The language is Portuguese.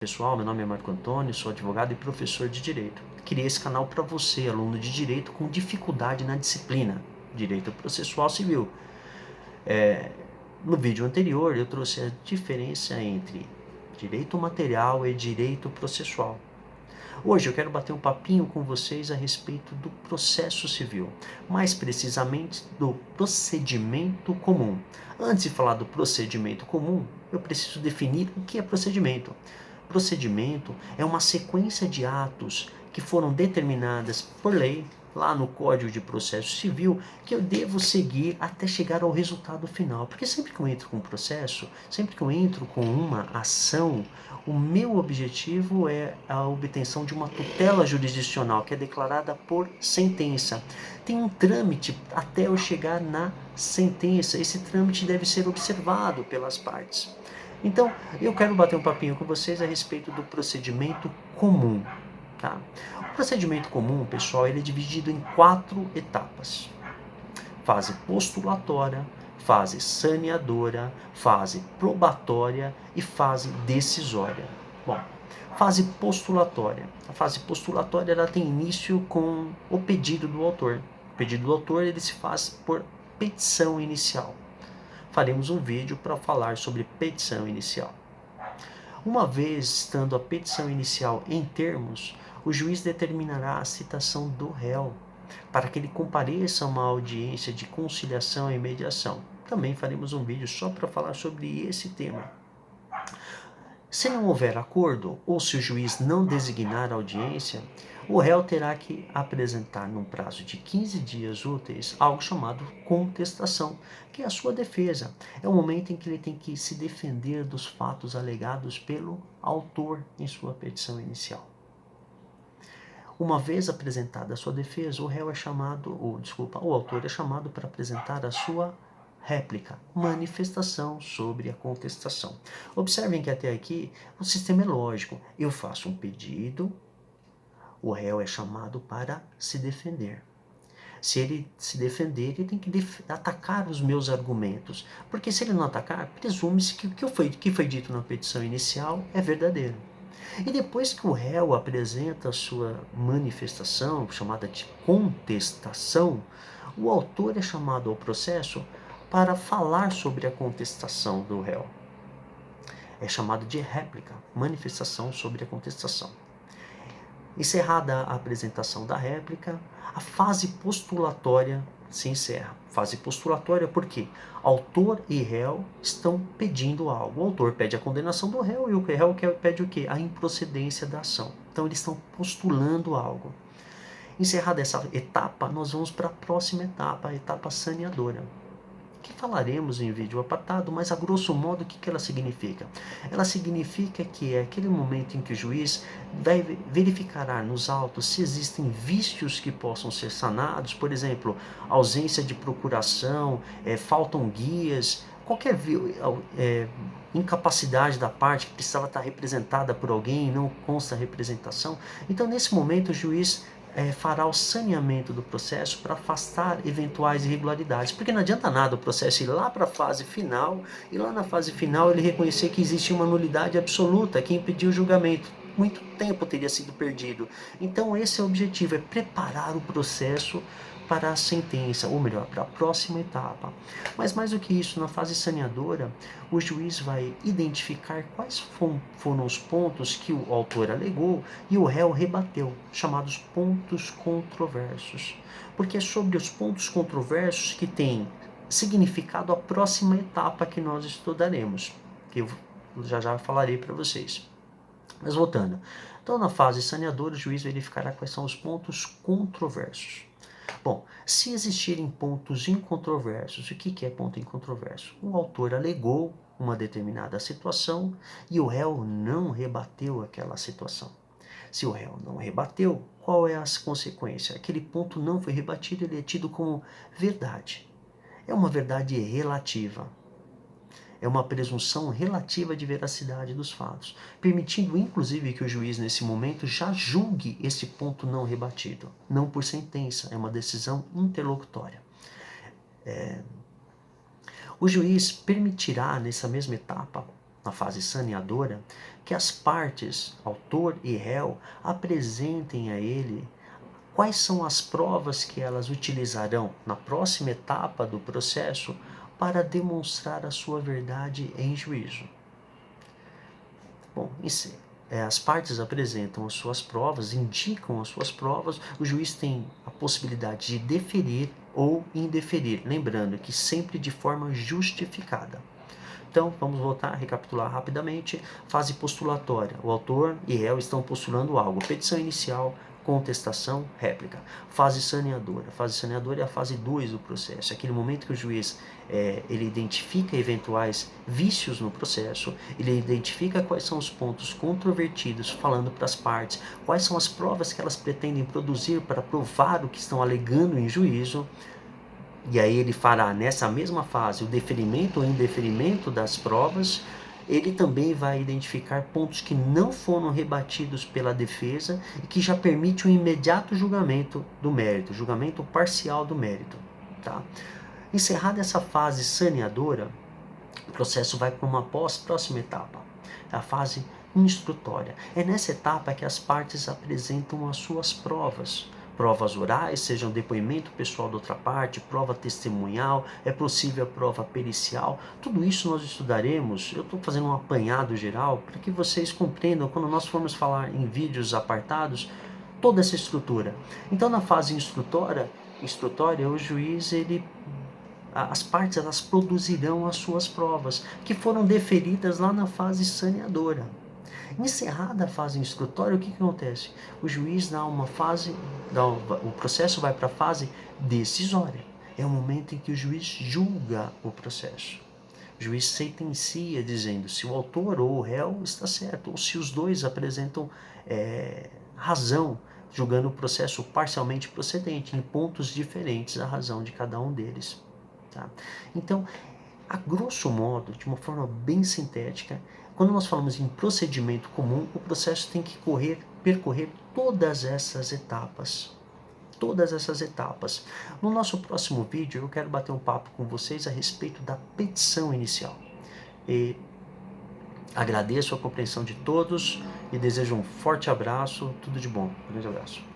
Pessoal, meu nome é Marco Antônio, sou advogado e professor de Direito. Criei esse canal para você, aluno de Direito com dificuldade na disciplina Direito Processual Civil. No vídeo anterior eu trouxe a diferença entre Direito Material e Direito Processual. Hoje eu quero bater um papinho com vocês a respeito do processo civil, mais precisamente do procedimento comum. Antes de falar do procedimento comum, eu preciso definir o que é procedimento. Procedimento é uma sequência de atos que foram determinadas por lei, lá no Código de Processo Civil, que eu devo seguir até chegar ao resultado final. Porque sempre que eu entro com um processo, sempre que eu entro com uma ação, o meu objetivo é a obtenção de uma tutela jurisdicional, que é declarada por sentença. Tem um trâmite até eu chegar na sentença. Esse trâmite deve ser observado pelas partes. Então, eu quero bater um papinho com vocês a respeito do procedimento comum. Tá? O procedimento comum, pessoal, ele é dividido em 4 etapas. Fase postulatória, fase saneadora, fase probatória e fase decisória. Bom, fase postulatória. A fase postulatória ela tem início com o pedido do autor. O pedido do autor ele se faz por petição inicial. Faremos um vídeo para falar sobre petição inicial. Uma vez estando a petição inicial em termos, o juiz determinará a citação do réu para que ele compareça a uma audiência de conciliação e mediação. Também faremos um vídeo só para falar sobre esse tema. Se não houver acordo, ou se o juiz não designar a audiência, o réu terá que apresentar, num prazo de 15 dias úteis, algo chamado contestação, que é a sua defesa. É o momento em que ele tem que se defender dos fatos alegados pelo autor em sua petição inicial. Uma vez apresentada a sua defesa, o autor é chamado para apresentar a sua réplica, manifestação sobre a contestação. Observem que até aqui o sistema é lógico. Eu faço um pedido, o réu é chamado para se defender. Se ele se defender, ele tem que atacar os meus argumentos. Porque se ele não atacar, presume-se que o que foi dito na petição inicial é verdadeiro. E depois que o réu apresenta a sua manifestação, chamada de contestação, o autor é chamado ao processo para falar sobre a contestação do réu. É chamado de réplica, manifestação sobre a contestação. Encerrada a apresentação da réplica, a fase postulatória se encerra. Fase postulatória porque autor e réu estão pedindo algo. O autor pede a condenação do réu e o réu pede o quê? A improcedência da ação. Então eles estão postulando algo. Encerrada essa etapa, nós vamos para a próxima etapa, a etapa saneadora, que falaremos em vídeo apartado, mas a grosso modo o que ela significa? Ela significa que é aquele momento em que o juiz verificará nos autos se existem vícios que possam ser sanados, por exemplo, ausência de procuração, faltam guias, qualquer incapacidade da parte que precisava estar representada por alguém, não consta a representação. Então, nesse momento, o juiz fará o saneamento do processo para afastar eventuais irregularidades. Porque não adianta nada o processo ir lá para a fase final e lá na fase final ele reconhecer que existe uma nulidade absoluta que impediu o julgamento. Muito tempo teria sido perdido. Então esse é o objetivo, é preparar o processo para a sentença, ou melhor, para a próxima etapa. Mas mais do que isso, na fase saneadora, o juiz vai identificar quais foram os pontos que o autor alegou e o réu rebateu, chamados pontos controversos. Porque é sobre os pontos controversos que tem significado a próxima etapa que nós estudaremos, que eu já falarei para vocês. Mas voltando, então na fase saneadora o juiz verificará quais são os pontos controversos. Bom, se existirem pontos incontroversos, o que é ponto incontroverso? O autor alegou uma determinada situação e o réu não rebateu aquela situação. Se o réu não rebateu, qual é a consequência? Aquele ponto não foi rebatido, ele é tido como verdade. É uma verdade relativa. É uma presunção relativa de veracidade dos fatos, permitindo inclusive que o juiz nesse momento já julgue esse ponto não rebatido, não por sentença, é uma decisão interlocutória. O juiz permitirá nessa mesma etapa na fase saneadora, que as partes, autor e réu, apresentem a ele quais são as provas que elas utilizarão na próxima etapa do processo para demonstrar a sua verdade em juízo. Bom, as partes apresentam as suas provas, indicam as suas provas, o juiz tem a possibilidade de deferir ou indeferir, lembrando que sempre de forma justificada. Então, vamos voltar, recapitular rapidamente. Fase postulatória. O autor e réu estão postulando algo. Petição inicial, contestação, réplica. Fase saneadora. Fase saneadora é a fase 2 do processo. É aquele momento que o juiz ele identifica eventuais vícios no processo, ele identifica quais são os pontos controvertidos, falando para as partes, quais são as provas que elas pretendem produzir para provar o que estão alegando em juízo. E aí ele fará nessa mesma fase o deferimento ou indeferimento das provas. Ele também vai identificar pontos que não foram rebatidos pela defesa e que já permite um imediato julgamento do mérito, julgamento parcial do mérito. Tá? Encerrada essa fase saneadora, o processo vai para uma próxima etapa, a fase instrutória. É nessa etapa que as partes apresentam as suas provas. Provas orais, seja um depoimento pessoal da outra parte, prova testemunhal, é possível a prova pericial. Tudo isso nós estudaremos. Eu estou fazendo um apanhado geral para que vocês compreendam, quando nós formos falar em vídeos apartados, toda essa estrutura. Então, na fase instrutória, o juiz, as partes, elas produzirão as suas provas, que foram deferidas lá na fase saneadora. Encerrada a fase instrutória, o que acontece? O juiz dá uma fase, o processo vai para a fase decisória. É o momento em que o juiz julga o processo. O juiz sentencia dizendo se o autor ou o réu está certo, ou se os dois apresentam razão, julgando o processo parcialmente procedente, em pontos diferentes a razão de cada um deles. Tá? Então, a grosso modo, de uma forma bem sintética, quando nós falamos em procedimento comum, o processo tem que percorrer todas essas etapas. Todas essas etapas. No nosso próximo vídeo, eu quero bater um papo com vocês a respeito da petição inicial. E agradeço a compreensão de todos e desejo um forte abraço, tudo de bom. Um grande abraço.